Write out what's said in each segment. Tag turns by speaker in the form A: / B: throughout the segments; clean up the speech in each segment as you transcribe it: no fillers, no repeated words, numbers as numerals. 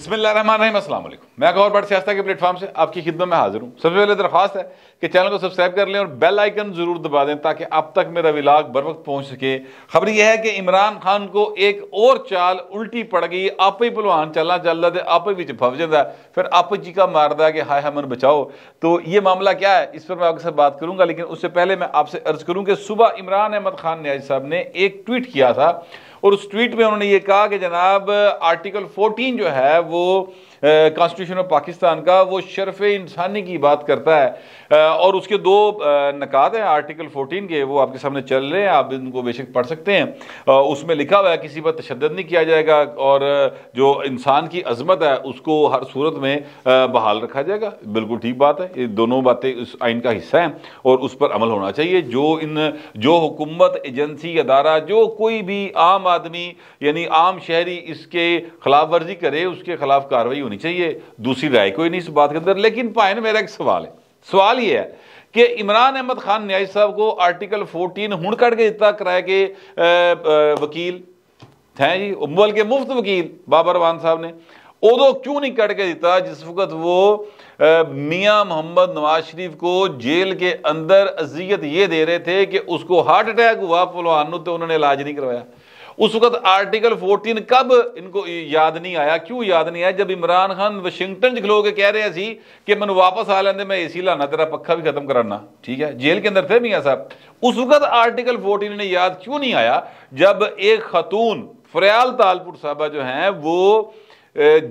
A: بسم اللہ الرحمن الرحیم، السلام علیکم۔ میں گور بٹ سیاست کے پلیٹ فارم سے آپ کی خدمت میں حاضر ہوں۔ سب سے پہلے درخواست ہے کہ چینل کو سبسکرائب کر لیں اور بیل آئیکن ضرور دبا دیں تاکہ اب تک میرا ولاگ بر وقت پہنچ سکے۔ خبر یہ ہے کہ عمران خان کو ایک اور چال الٹی پڑ گئی، آپ ہی پلوان چلنا چل رہا تھا، آپ ہی بچ پھس جاتا ہے، پھر آپ ہی چیکا ماردا ہے کہ ہائے ہمن بچاؤ۔ تو یہ معاملہ کیا ہے اس پر میں آپ کے ساتھ بات کروں گا، لیکن اس سے پہلے میں آپ سے عرض کروں کہ صبح عمران احمد خان نیازی صاحب نے ایک ٹویٹ کیا تھا، اور اس ٹویٹ میں انہوں نے یہ کہا کہ جناب آرٹیکل 14 جو ہے وہ کانسٹیٹیوشن آف پاکستان کا، وہ شرف انسانی کی بات کرتا ہے، اور اس کے دو نکات ہیں آرٹیکل 14 کے، وہ آپ کے سامنے چل رہے ہیں، آپ ان کو بے شک پڑھ سکتے ہیں۔ اس میں لکھا ہوا ہے کسی پر تشدد نہیں کیا جائے گا، اور جو انسان کی عظمت ہے اس کو ہر صورت میں بحال رکھا جائے گا۔ بالکل ٹھیک بات ہے، یہ دونوں باتیں اس آئین کا حصہ ہیں اور اس پر عمل ہونا چاہیے۔ جو حکومت، ایجنسی، ادارہ، جو کوئی بھی عام آدمی یعنی عام شہری اس کے خلاف ورزی کرے، اس کے خلاف کارروائی ہونی چاہیے، دوسری رائے کوئی نہیں اس بات کے اندر۔ لیکن پائن میرا ایک سوال ہے، سوال یہ ہے کہ عمران احمد خان نیازی صاحب کو آرٹیکل 14 ہن کٹ کے دیتا کرائے کے وکیل ہیں جی، بلکہ مفت وکیل بابر روان صاحب نے ادو کیوں نہیں کٹ کے دیتا جس وقت وہ میاں محمد نواز شریف کو جیل کے اندر اذیت یہ دے رہے تھے کہ اس کو ہارٹ اٹیک ہوا پلوان، تو انہوں نے علاج نہیں کروایا۔ اس وقت آرٹیکل 14 کب ان کو یاد نہیں آیا؟ کیوں یاد نہیں آیا؟ جب عمران خان واشنگٹن کھلو کے کہہ رہے سی کہ میں واپس آ لیندے، میں اے سی لانا، تیرا پکھا بھی ختم کرانا، ٹھیک ہے، جیل کے اندر تھے میاں صاحب۔ اس وقت آرٹیکل 14 نے یاد کیوں نہیں آیا جب ایک خاتون فریال تالپور صاحبہ جو ہیں وہ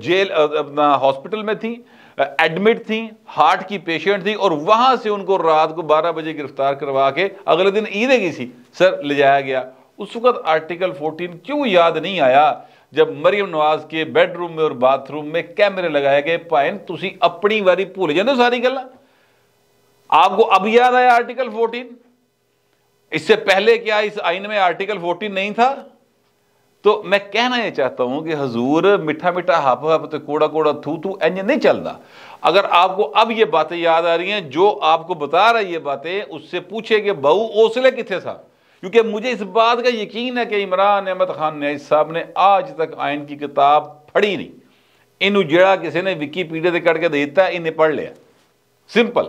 A: جیل اپنا ہاسپٹل میں تھیں، ایڈمٹ تھیں، ہارٹ کی پیشنٹ تھی، اور وہاں سے ان کو رات کو 12 بجے گرفتار کروا کے اگلے دن عید کی سی سر لے جایا گیا۔ اس وقت آرٹیکل 14 کیوں یاد نہیں آیا جب مریم نواز کے بیڈ روم میں اور باتھ روم میں کیمرے لگائے گئے؟ پائن تسی اپنی واری بھول جاندے ساری گلاں، آپ کو اب یاد آیا آرٹیکل 14؟ اس سے پہلے کیا اس آئین میں آرٹیکل 14 نہیں تھا؟ تو میں کہنا یہ چاہتا ہوں کہ حضور میٹھا میٹھا ہپ ہپ تو کوڑا کوڑا تھو تھو انج نہیں چلتا۔ اگر آپ کو اب یہ باتیں یاد آ رہی ہیں، جو آپ کو بتا رہا ہے یہ باتیں، اس سے پوچھے کہ بہو اوسلے کتنے تھا؟ کیونکہ مجھے اس بات کا یقین ہے کہ عمران احمد خان نیازی صاحب نے آج تک آئین کی کتاب پڑھی نہیں۔ انہوں جڑا کسی نے وکی پیڈیا سے کٹ کے دیتا ہے انہیں پڑھ لیا، سمپل۔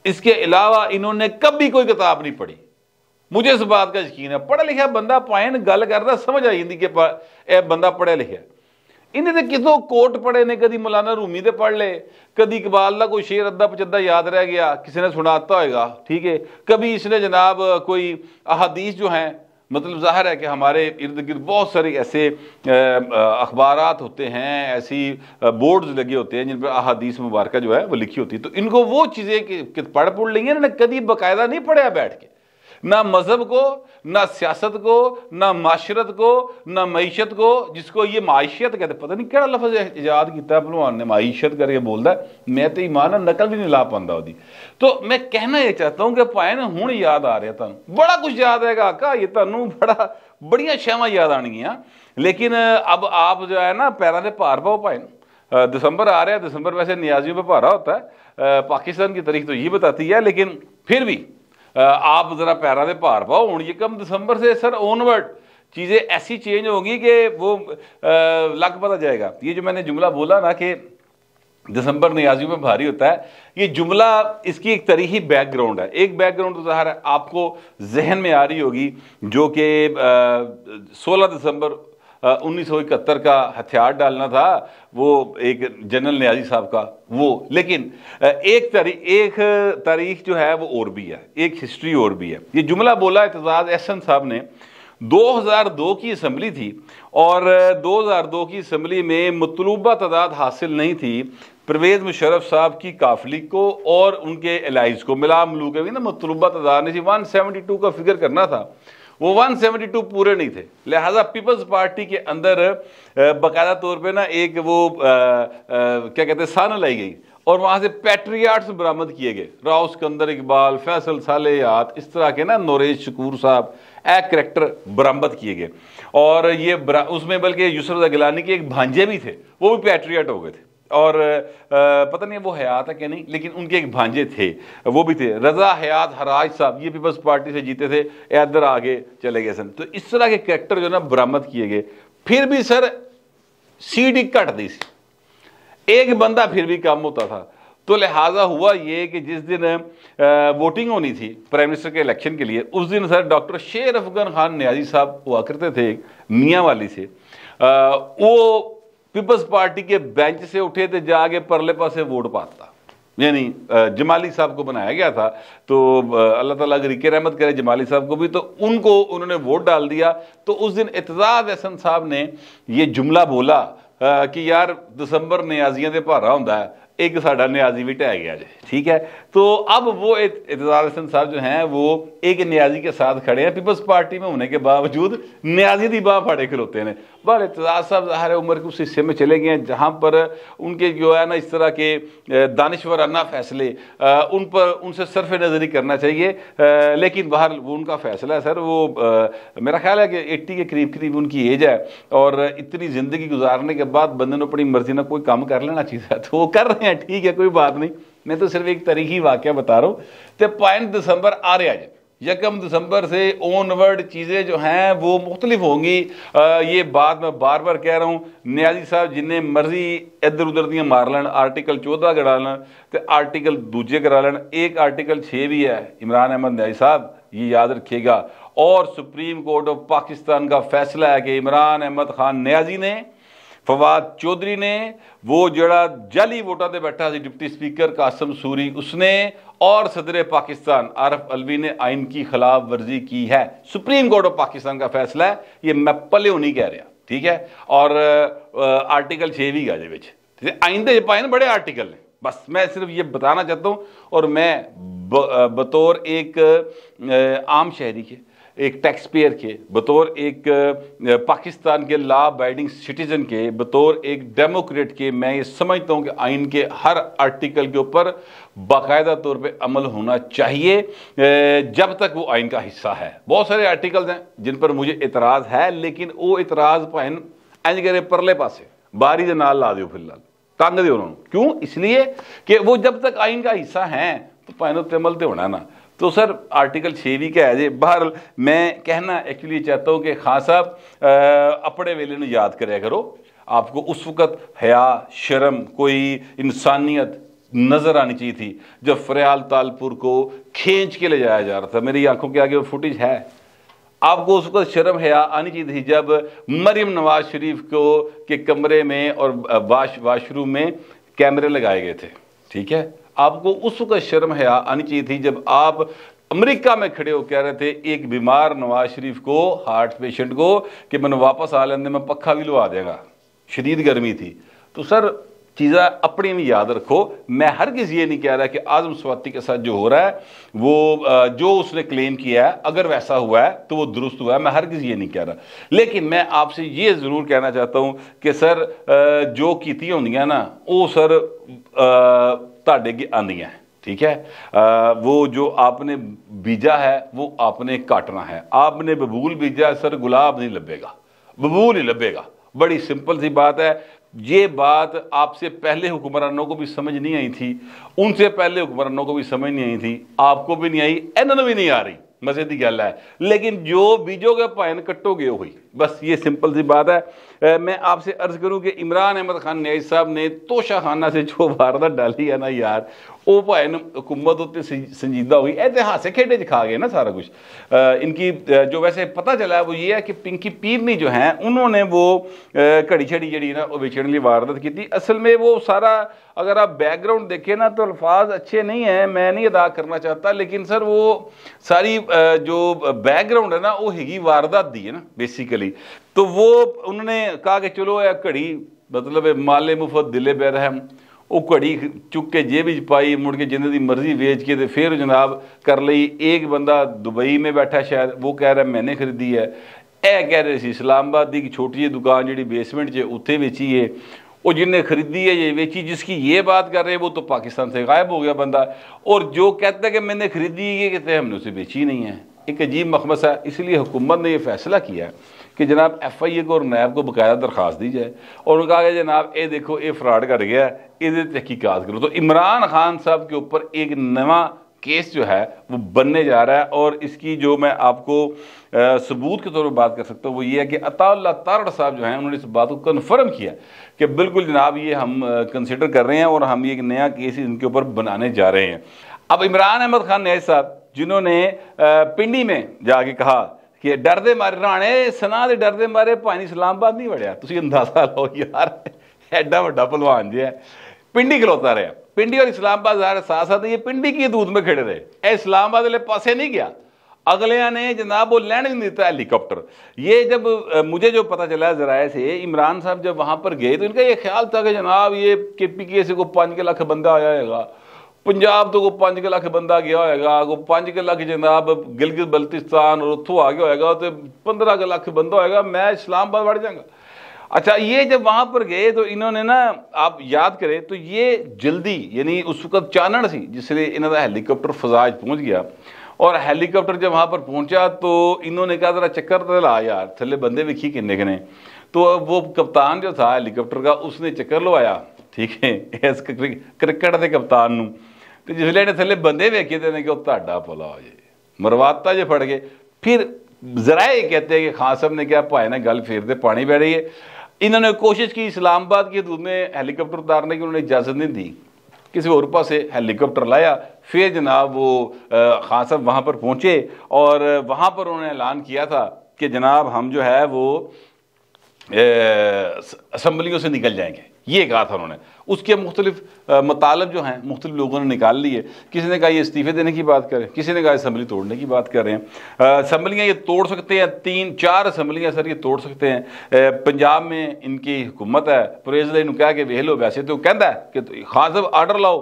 A: اس کے علاوہ انہوں نے کبھی کوئی کتاب نہیں پڑھی۔ مجھے اس بات کا یقین ہے پڑھا لکھا بندہ پائن گل کرتا سمجھ آئی جاتی کہ اے بندہ پڑھا لکھا۔ انہیں تو کتوں کوٹ پڑھے نے، کدی مولانا رومی دے پڑھ لے، کدی اقبال کا کوئی شعر ادھا پچھدا یاد رہ گیا کسی نے سناتا ہوئے گا، ٹھیک ہے، کبھی اس نے جناب کوئی احادیث جو ہیں، مطلب ظاہر ہے کہ ہمارے ارد گرد بہت سارے ایسے اخبارات ہوتے ہیں، ایسی بورڈز لگے ہوتے ہیں جن پر احادیث مبارکہ جو ہے وہ لکھی ہوتی ہے، تو ان کو وہ چیزیں پڑھ لی ہیں، انہوں نے کدی باقاعدہ نہیں پڑھا بیٹھ کے، نہ مذہب کو، نہ سیاست کو، نہ معاشرت کو، نہ معیشت کو، جس کو یہ معیشت کہتے ہیں۔ پتہ نہیں کہڑا لفظ ایجاد کیتا ہے بھلوان نے، معیشت کر کے بولتا ہے، میں تو ایمان نقل بھی نہیں لا پاندا ہوتی۔ تو میں کہنا یہ چاہتا ہوں کہ پائن ہن یاد آ رہا تانوں، بڑا کچھ یاد ہے گا آقا، یہ تانوں بڑیاں شیواں یاد آنگیاں، لیکن اب آپ جو ہے نا پیراں دے بھار پاؤ پائن۔ دسمبر آ رہا ہے، دسمبر ویسے نیازیوں پہ بھارا ہوتا ہے، پاکستان کی تاریخ تو یہ بتاتی ہے، لیکن پھر بھی آپ ذرا پیرا دے بھار پاؤ۔ ہوں یہ کم دسمبر سے سر اون ورڈ چیزیں ایسی چینج ہوگی کہ وہ لگ پتہ جائے گا۔ یہ جو میں نے جملہ بولا نا کہ دسمبر نیازیوں میں بھاری ہوتا ہے، یہ جملہ اس کی ایک تاریخی بیک گراؤنڈ ہے۔ ایک بیک گراؤنڈ تو ظاہر ہے آپ کو ذہن میں آ رہی ہوگی، جو کہ 16 دسمبر 1971 کا ہتھیار ڈالنا تھا وہ ایک جنرل نیازی صاحب کا، وہ لیکن ایک تاریخ جو ہے وہ اور بھی ہے، ایک ہسٹری اور بھی ہے۔ یہ جملہ بولا اعتزاز احسن صاحب نے، 2002 کی اسمبلی تھی، اور 2002 کی اسمبلی میں مطلوبہ تعداد حاصل نہیں تھی پرویز مشرف صاحب کی قافلی کو اور ان کے الائز کو ملا ملو کے بھی نا، مطلوبہ تعداد نہیں تھی، 172 کا فگر کرنا تھا، وہ 172 پورے نہیں تھے، لہٰذا پیپلز پارٹی کے اندر باقاعدہ طور پہ نا ایک وہ کیا کہتے ہیں سان لائی گئی، اور وہاں سے پیٹریاٹس برآمد کیے گئے، راؤ اسکندر اقبال، فیصل صالحات، اس طرح کے نا نوریز شکور صاحب ایک کریکٹر برآمد کیے گئے، اور یہ اس میں بلکہ یسر رضا گیلانی کے ایک بھانجے بھی تھے، وہ بھی پیٹریاٹ ہو گئے تھے، اور پتہ نہیں وہ حیات ہے کہ نہیں، لیکن ان کے ایک بھانجے تھے وہ بھی تھے، رضا حیات حراج صاحب، یہ پیپلز پارٹی سے جیتے تھے، ادھر آگے چلے گئے سن۔ تو اس طرح کے کریکٹر جو نا برآمد کیے گئے، پھر بھی سر سی ڈی کٹ دی سی، ایک بندہ پھر بھی کم ہوتا تھا. تو لہٰذا ہوا یہ کہ جس دن ووٹنگ ہونی تھی پرائم منسٹر کے الیکشن کے لیے، اس دن سر ڈاکٹر شیر افغان خان نیازی صاحب ہوا کرتے تھے میاں والی سے، وہ پیپلز پارٹی کے بینچ سے اٹھے تھے، جا کے پرلے پاسے ووٹ پاتا، یعنی جمالی صاحب کو بنایا گیا تھا. تو اللہ تعالیٰ اگر رحمت کرے جمالی صاحب کو بھی، تو ان کو انہوں نے ووٹ ڈال دیا. تو اس دن اعتزاز احسن صاحب نے یہ جملہ بولا کہ یار دسمبر نیازیاں دے بھارا ہوندا ہے، ایک ساڈا نیازی بھی ٹہ گیا جی. ٹھیک ہے، تو اب وہ اعتزاز احسن صاحب جو ہیں وہ ایک نیازی کے ساتھ کھڑے ہیں، پیپلز پارٹی میں ہونے کے باوجود نیازی دی باہ پھاڑے کھلوتے ہیں. بہر اعتزاز صاحب ظاہر عمر کے اس حصے میں چلے گئے ہیں جہاں پر ان کے جو ہے نا اس طرح کے دانشورانہ فیصلے ان سے صرف نظری کرنا چاہیے. لیکن باہر وہ ان کا فیصلہ ہے سر. وہ میرا خیال ہے کہ 80 کے قریب ان کی ایج ہے، اور اتنی زندگی گزارنے کے بعد بندے نے اپنی مرضی نہ کوئی کام کر لینا چاہیے، تو وہ کر رہے ہیں. ٹھیک ہے، کوئی بات نہیں، میں تو صرف ایک تاریخی واقعہ بتا رہا ہوں. تو 5 دسمبر آ رہا ہے، 1 دسمبر سے اون ورڈ چیزیں جو ہیں وہ مختلف ہوں گی. یہ بات میں بار بار کہہ رہا ہوں، نیازی صاحب جنہیں مرضی ادھر ادھر دیاں مار لین، آرٹیکل 14 کرا لین تو آرٹیکل دوجے کرا لین، ایک آرٹیکل 6 بھی ہے. عمران احمد نیازی صاحب یہ یاد رکھیے گا، اور سپریم کورٹ آف پاکستان کا فیصلہ ہے کہ عمران احمد خان نیازی نے، فواد چودھری نے، وہ جڑا جعلی ووٹاں دے بیٹھا سی ڈپٹی سپیکر قاسم سوری، اس نے، اور صدر پاکستان عارف الوی نے آئین کی خلاف ورزی کی ہے. سپریم کورٹ آف پاکستان کا فیصلہ ہے، یہ میں پلیوں نہیں کہہ رہا. ٹھیک ہے، اور آرٹیکل 6 بھی گا جے وچ آئندہ یہ پائے نا بڑے آرٹیکل ہیں. بس میں صرف یہ بتانا چاہتا ہوں، اور میں بطور ایک عام شہری کے، ایک ٹیکس پیئر کے، بطور ایک پاکستان کے لا ابائڈنگ سٹیزن کے، بطور ایک ڈیموکریٹ کے، میں یہ سمجھتا ہوں کہ آئین کے ہر آرٹیکل کے اوپر باقاعدہ طور پہ عمل ہونا چاہیے جب تک وہ آئین کا حصہ ہے. بہت سارے آرٹیکلز ہیں جن پر مجھے اعتراض ہے، لیکن وہ اعتراض پائن اینج کرے پرلے پاسے باری دے نال لا دیو، فی الحال ٹانگ دیو انہوں نے. کیوں؟ اس لیے کہ وہ جب تک آئین کا حصہ ہیں تو پائنوں تے عمل تے ہونا نا. تو سر آرٹیکل 6 بھی کیا ہے جی. بہرحال میں کہنا ایکچولی چاہتا ہوں کہ خان صاحب اپنے ویلے نو یاد کریا کرو. آپ کو اس وقت حیا، شرم، کوئی انسانیت نظر آنی چاہیے تھی جب فریال تالپور کو کھینچ کے لے جایا جا رہا تھا. میری آنکھوں کے آگے وہ فوٹیج ہے. آپ کو اس وقت شرم حیا آنی چاہیے تھی جب مریم نواز شریف کو کے کمرے میں اور واش روم میں کیمرے لگائے گئے تھے. ٹھیک ہے، آپ کو اس وقت شرم حیا آنی چاہیے تھی جب آپ امریکہ میں کھڑے ہو کہہ رہے تھے ایک بیمار نواز شریف کو، ہارٹ پیشنٹ کو، کہ میں واپس آ لیندے میں پکھا بھی لوا دے گا، شدید گرمی تھی. تو سر چیزیں اپنی بھی یاد رکھو. میں ہرگز یہ نہیں کہہ رہا کہ اعظم سواتی کے ساتھ جو ہو رہا ہے وہ جو اس نے کلیم کیا ہے اگر ویسا ہوا ہے تو وہ درست ہوا ہے، میں ہرگز یہ نہیں کہہ رہا. لیکن میں آپ سے یہ ضرور کہنا چاہتا ہوں کہ سر جو کیتی ہوندیاں نا وہ سر تاڑے کی آندیاں ہیں. ٹھیک ہے، وہ جو آپ نے بیجا ہے وہ آپ نے کاٹنا ہے. آپ نے ببول بیجا سر، گلاب نہیں لبے گا، ببول ہی لبے گا. بڑی سمپل سی بات ہے. یہ بات آپ سے پہلے حکمرانوں کو بھی سمجھ نہیں آئی تھی، ان سے پہلے حکمرانوں کو بھی سمجھ نہیں آئی تھی، آپ کو بھی نہیں آئی، انہوں بھی نہیں آ رہی. مزے کی گل ہے. لیکن جو بیجو گے پائن کٹو گے ہوئی. بس یہ سمپل سی بات ہے. میں آپ سے عرض کروں کہ عمران احمد خان نیازی صاحب نے توشہ خانہ سے جو واردات ڈالی ہے نا یار، وہ پائن حکومت ہوتے سنجیدہ ہوئی. ایتہاسک کھیڈے کھا گئے نا سارا کچھ. ان کی جو ویسے پتہ چلا ہے وہ یہ ہے کہ پنکی پیرنی جو ہیں انہوں نے وہ کڑی چھڑی جڑی نا وہ بیچنے لی واردات کی تھی. اصل میں وہ سارا اگر آپ بیک گراؤنڈ دیکھیں نا تو الفاظ اچھے نہیں ہیں، میں نہیں ادا کرنا چاہتا، لیکن سر وہ ساری جو بیک گراؤنڈ ہے نا وہ ہیگی واردات دی ہے نا بیسیکلی. تو وہ انہوں نے کہا کہ چلو اے کڑی مطلب مال مفت دل بے رحم، وہ کڑی چک کے جیب پائی، مڑ کے جنہیں دی مرضی ویچ کے پھر جناب کر لئی. ایک بندہ دبئی میں بیٹھا شاید، وہ کہہ رہا ہے میں نے خریدی ہے. اے کہہ رہے سی اسلام آباد دی چھوٹی جی دکان جڑی بیسمنٹ چ اتنے ویچی ہے، وہ جن نے خریدی ہے یہ ویچی. جس کی یہ بات کر رہے ہیں وہ تو پاکستان سے غائب ہو گیا بندہ، اور جو کہتا ہے کہ میں نے خریدی یہ کہتے ہیں ہم نے اسے بیچی نہیں ہے. ایک عجیب مخمص ہے. اس لیے حکومت نے یہ فیصلہ کیا ہے کہ جناب ایف آئی اے کو اور نیب کو باقاعدہ درخواست دی جائے، اور انہوں نے کہا کہ جناب اے دیکھو اے فراڈ کر گیا ہے، یہ تحقیقات کرو. تو عمران خان صاحب کے اوپر ایک نواں کیس جو ہے وہ بننے جا رہا ہے، اور اس کی جو میں آپ کو ثبوت کے طور پر بات کر سکتا ہوں وہ یہ ہے کہ عطا اللہ تارڑ صاحب جو ہیں انہوں نے اس بات کو کنفرم کیا کہ بالکل جناب یہ ہم کنسیڈر کر رہے ہیں اور ہم یہ ایک نیا کیس ان کے اوپر بنانے جا رہے ہیں۔ اب عمران احمد خان نیاز صاحب جنہوں نے پنڈی میں جا کے کہا کہ ڈر دے مارے رانے سنا دے ڈر دے مارے پانی اسلام آباد نہیں وڑیا، تسی اندازہ لو یار ایڈا وڈا پہلوان جی ہے پنڈی کھلوتا رہا، پنڈی اور اسلام آباد ظاہر ساتھ ساتھ یہ پنڈی کی حدود میں کھڑے رہے، اے اسلام آباد والے پاسے نہیں گیا، اگلیاں نے جناب وہ لینڈ نہیں دیتا ہیلی کاپٹر۔ یہ جب مجھے جو پتہ چلا ذرائع سے، عمران صاحب جب وہاں پر گئے تو ان کا یہ خیال تھا کہ جناب یہ کے پی کے سے کو 5 لاکھ بندہ آیا ہے گا، پنجاب تو کو 5 لاکھ بندہ گیا ہوئے گا، کو 5 لاکھ جناب گلگت بلتستان اور اتھو آگے ہوئے گا تو 15 لاکھ بندہ ہوئے گا، میں اسلام آباد بڑھ جاؤں گا۔ اچھا یہ جب وہاں پر گئے تو انہوں نے نا، آپ یاد کریں تو یہ جلدی یعنی اس وقت چانڑ سی جس لیے انہوں نے ہیلی کاپٹر فضاج پہنچ گیا، اور ہیلی کاپٹر جب وہاں پر پہنچا تو انہوں نے کہا ذرا چکر تو لا یار تھلے بندے ویکھی کنے کنے، تو وہ کپتان جو تھا ہیلی کاپٹر کا اس نے چکر لوایا، ٹھیک ہے اس کرکٹ دے کپتان نو، تو جس لیے تھلے بندے ویکھے تے نے کہ تہاڈا بھلا ہو جائے مرواتا جو پڑ گئے۔ پھر ذرائع یہ کہتے ہیں کہ خان صاحب نے کیا پائے نا گل پھیر دے پانی بہ رہی ہے، انہوں نے کوشش کی اسلام آباد کی حدود میں ہیلی کاپٹر اتارنے کی، انہوں نے اجازت نہیں دی، کسی اور پاس سے ہیلی کاپٹر لایا، پھر جناب وہ خان صاحب وہاں پر پہنچے اور وہاں پر انہوں نے اعلان کیا تھا کہ جناب ہم جو ہے وہ اسمبلیوں سے نکل جائیں گے، یہ کہا تھا انہوں نے۔ اس کے مختلف مطالب جو ہیں مختلف لوگوں نے نکال لیے، کسی نے کہا یہ استعفے دینے کی بات کریں، کسی نے کہا اسمبلی توڑنے کی بات کر رہے ہیں، اسمبلیاں یہ توڑ سکتے ہیں، 3-4 اسمبلیاں سر یہ توڑ سکتے ہیں۔ پنجاب میں ان کی حکومت ہے، پریز نے کہا کہ ویلو ویسے تو کہندا ہے کہ خان صاحب آرڈر لاؤ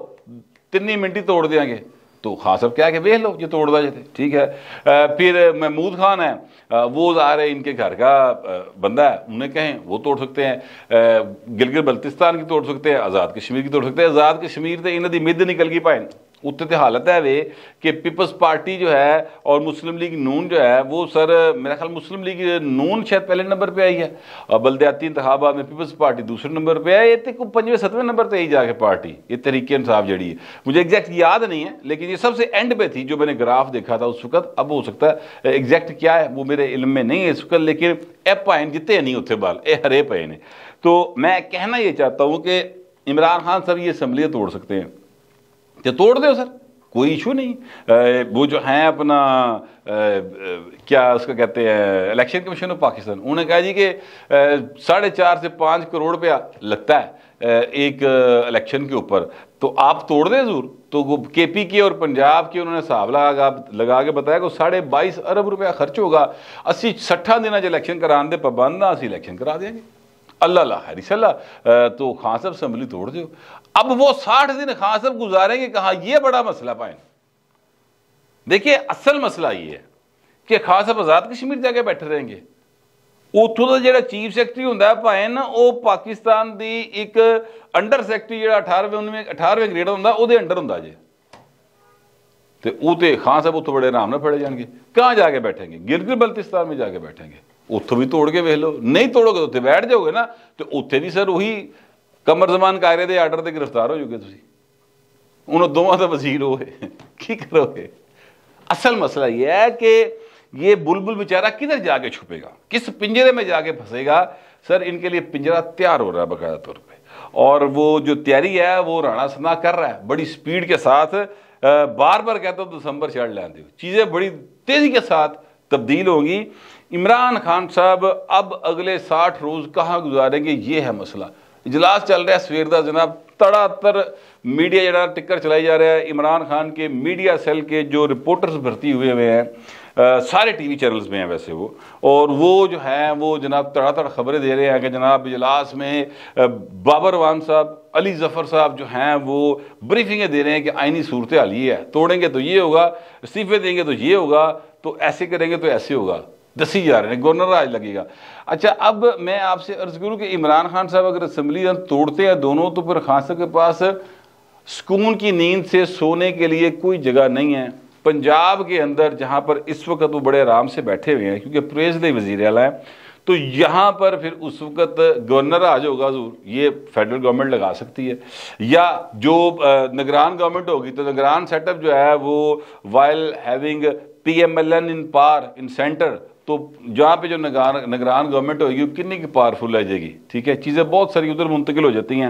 A: 3 منٹ ہی توڑ دیں گے، تو خان صاحب کیا کہ ویکھ لو یہ توڑ دا جاتے، ٹھیک ہے۔ پھر محمود خان ہے وہ ظاہر ہے ان کے گھر کا بندہ ہے، انہیں کہیں وہ توڑ سکتے ہیں، گلگت بلتستان کی توڑ سکتے ہیں، آزاد کشمیر کی توڑ سکتے ہیں۔ آزاد کشمیر تے انہاں دی مد نکل گئی پائے اتنے تے حالت ہے وے کہ پیپلز پارٹی جو ہے اور مسلم لیگ نون جو ہے وہ سر میرا خیال مسلم لیگ نون شاید پہلے نمبر پہ آئی ہے، اور بلدیاتی انتخابات میں پیپلز پارٹی دوسرے نمبر پہ ہے، یہ تے 5ویں-7ویں نمبر پہ ہی جا کے پارٹی یہ تحریک انصاف جڑی ہے، مجھے ایگزیکٹ یاد نہیں ہے لیکن یہ سب سے اینڈ پہ تھی جو میں نے گراف دیکھا تھا اس وقت۔ اب ہو سکتا ہے ایگزیکٹ کیا ہے وہ میرے علم میں نہیں ہے اس وقت، لیکن اے پائن جتے نہیں اتنے بال اے ہرے پے نے۔ تو میں کہنا یہ چاہتا ہوں کہ عمران خان صاحب یہ اسمبلیاں توڑ سکتے ہیں کہ توڑ دو سر، کوئی ایشو نہیں۔ وہ جو ہیں اپنا کیا اس کا کہتے ہیں الیکشن کمیشن آف پاکستان، انہوں نے کہا جی کہ 4.5 سے 5 کروڑ روپیہ لگتا ہے ایک الیکشن کے اوپر، تو آپ توڑ دیں ضرور۔ تو کے پی کے اور پنجاب کے انہوں نے حساب لگا کے بتایا کہ 22.5 ارب روپیہ خرچ ہوگا، 80-60 دن جو الیکشن کران دے پابند اسی الیکشن کرا دیں گے، اللہ اللہ خیر انشاءاللہ۔ تو خان صاحب اسمبلی توڑ دیو۔ اب وہ 60 دن خان صاحب گزاریں گے کہاں، یہ بڑا مسئلہ پائیں۔ دیکھیے اصل مسئلہ یہ ہے کہ خان صاحب آزاد کشمیر جا کے بیٹھے رہیں گے، اتوں کا جڑا چیف سیکرٹری ہوتا ہے پائے نا وہ پاکستان دی ایک انڈر سیکرٹری جڑا 18ویں گریڈ ہوتا وہ انڈر ہوتا جی، تو وہ تو خان صاحب اتوں بڑے آرام نہ پڑے جان گے، کہاں جا کے بیٹھیں گے، گلگت بلتستان میں جا کے بیٹھیں گے، اتوں بھی توڑ کے ویکھ لو، نہیں توڑو گے تو اتنے بیٹھ جاؤ گے نا، تو اتنے بھی سر وہی قمر زمان قائرے دے آرڈر تے گرفتار ہو جاؤ گے تسی، انہوں دونوں تو وزیر ہوئے کی کرو گے۔ اصل مسئلہ یہ ہے کہ یہ بلبل بیچارہ کدھر جا کے چھپے گا، کس پنجرے میں جا کے پھنسے گا۔ سر ان کے لیے پنجرہ تیار ہو رہا ہے باقاعدہ طور پہ، اور وہ جو تیاری ہے وہ رانا ثنا کر رہا ہے بڑی سپیڈ کے ساتھ، بار بار کہتا ہوں دسمبر چڑھ لیندے ہو، چیزیں بڑی تیزی کے ساتھ تبدیل ہوں گی۔ عمران خان صاحب اب اگلے 60 روز کہاں گزاریں گے، یہ ہے مسئلہ۔ اجلاس چل رہا ہے سویر دا جناب، تڑا تر میڈیا جڑا ٹکر چلائی جا رہا ہے، عمران خان کے میڈیا سیل کے جو رپورٹرز بھرتی ہوئے ہیں سارے ٹی وی چینلز میں ہیں ویسے وہ، اور وہ جو ہیں وہ جناب تڑا تڑ خبریں دے رہے ہیں کہ جناب اجلاس میں بابر وان صاحب، علی ظفر صاحب جو ہیں وہ بریفنگیں دے رہے ہیں کہ آئینی صورتحال یہ ہے، توڑیں گے تو یہ ہوگا، استعفے دیں گے تو یہ ہوگا، تو ایسے کریں گے تو ایسے ہوگا، دسی جا رہے ہیں، گورنر راج لگے گا۔ اچھا اب میں آپ سے عرض کروں کہ عمران خان صاحب اگر اسمبلی توڑتے ہیں دونوں تو پھر خان صاحب کے پاس سکون کی نیند سے سونے کے لیے کوئی جگہ نہیں ہے۔ پنجاب کے اندر جہاں پر اس وقت وہ بڑے آرام سے بیٹھے ہوئے ہیں کیونکہ پریز دے وزیر اعلیٰ ہیں، تو یہاں پر پھر اس وقت گورنر راج ہوگا حضور، یہ فیڈرل گورنمنٹ لگا سکتی ہے، یا جو نگران گورنمنٹ ہوگی تو نگران سیٹ اپ جو ہے وہ وائل ہیونگ PMLN ان پار ان سینٹر، تو جہاں پہ جو نگران گورنمنٹ ہوگی وہ کتنی کی پاورفل رہ جائے گی، ٹھیک ہے، چیزیں بہت ساری ادھر منتقل ہو جاتی ہیں،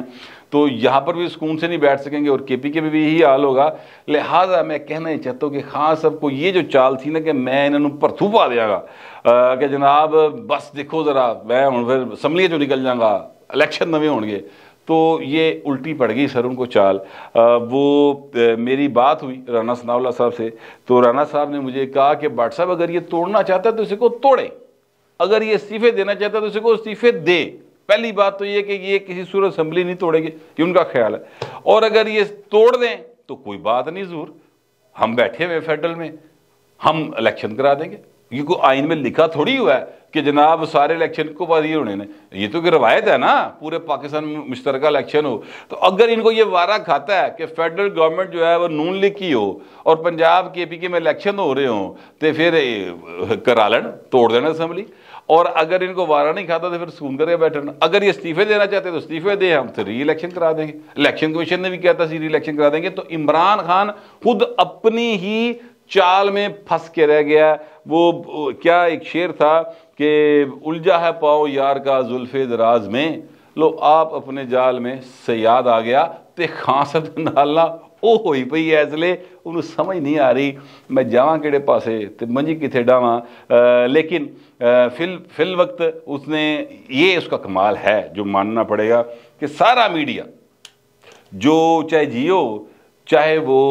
A: تو یہاں پر بھی سکون سے نہیں بیٹھ سکیں گے، اور KP کے بھی یہی حال ہوگا۔ لہٰذا میں کہنا ہی چاہتا ہوں کہ خان صاحب کو یہ جو چال تھی نا کہ میں انہوں پرتھو پا دیا گا کہ جناب بس دیکھو ذرا میں ہوں پھر اسمبلی چوں نکل جاؤں گا، الیکشن نویں ہون گے، تو یہ الٹی پڑ گئی سر ان کو چال۔ وہ میری بات ہوئی رانا ثناء اللہ صاحب سے، تو رانا صاحب نے مجھے کہا کہ بٹ صاحب اگر یہ توڑنا چاہتا ہے تو اسے کو توڑے، اگر یہ استعفے دینا چاہتا ہے تو اسے کو استعفے دے۔ پہلی بات تو یہ کہ یہ کسی صورت اسمبلی نہیں توڑے گی، یہ ان کا خیال ہے، اور اگر یہ توڑ دیں تو کوئی بات نہیں ضرور، ہم بیٹھے ہوئے فیڈرل میں، ہم الیکشن کرا دیں گے۔ یہ کوئی آئین میں لکھا تھوڑی ہوا ہے کہ جناب سارے الیکشن کو بعد یہ ہونے نے، یہ تو کہ روایت ہے نا، پورے پاکستان میں مشترکہ الیکشن ہو۔ تو اگر ان کو یہ وعدہ کھاتا ہے کہ فیڈرل گورنمنٹ جو ہے وہ نون لیگ کی ہو اور پنجاب KP میں الیکشن ہو رہے ہوں تو پھر کرا لین، توڑ دینا اسمبلی، اور اگر ان کو وعدہ نہیں کھاتا تو پھر سکون کرے بیٹھنا۔ اگر یہ استعفے دینا چاہتے تو استعفے دیں، ہم تو ری الیکشن کرا دیں گے، الیکشن کمیشن نے بھی کہتا سی ری الیکشن کرا دیں گے۔ تو عمران خان خود اپنی ہی چال میں پھنس کے رہ گیا۔ وہ کیا ایک شعر تھا کہ الجھا ہے پاؤں یار کا زلف دراز میں، لو آپ اپنے جال میں سیاد آ گیا تے خان صاحب نالنا او ہوئی پئی ہے، اس لیے انہوں سمجھ نہیں آ رہی میں جاواں کیڑے پاسے تے منجی کتھے ڈاواں۔ لیکن فی الوقت اس نے یہ اس کا کمال ہے جو ماننا پڑے گا کہ سارا میڈیا جو چاہے جیو چاہے وہ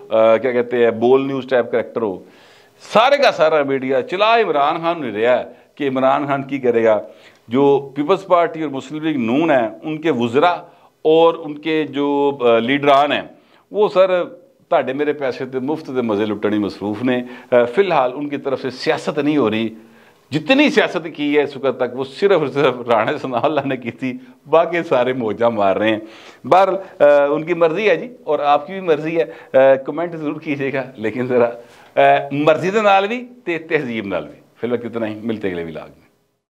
A: کیا کہتے ہیں بول نیوز ٹائپ کریکٹر ہو، سارے کا سارا میڈیا چلا عمران خان نہیں رہا ہے کہ عمران خان کی کرے گا۔ جو پیپلز پارٹی اور مسلم لیگ نون ہیں ان کے وزراء اور ان کے جو لیڈران ہیں وہ سر تاڑے میرے پیسے تے مفت دے مزے لٹنی مصروف نے۔ فی الحال ان کی طرف سے سیاست نہیں ہو رہی، جتنی سیاست کی ہے اس وقت تک وہ صرف رانا ثناء اللہ نے کی تھی، باقی سارے موجہ مار رہے ہیں۔ بہرحال ان کی مرضی ہے جی، اور آپ کی بھی مرضی ہے، کمنٹ ضرور کیجیے گا، لیکن ذرا مرضی دے نال بھی تے تہذیب نال بھی۔ فی الوقت اتنا ہی، ملتے اگلے ولاگ میں۔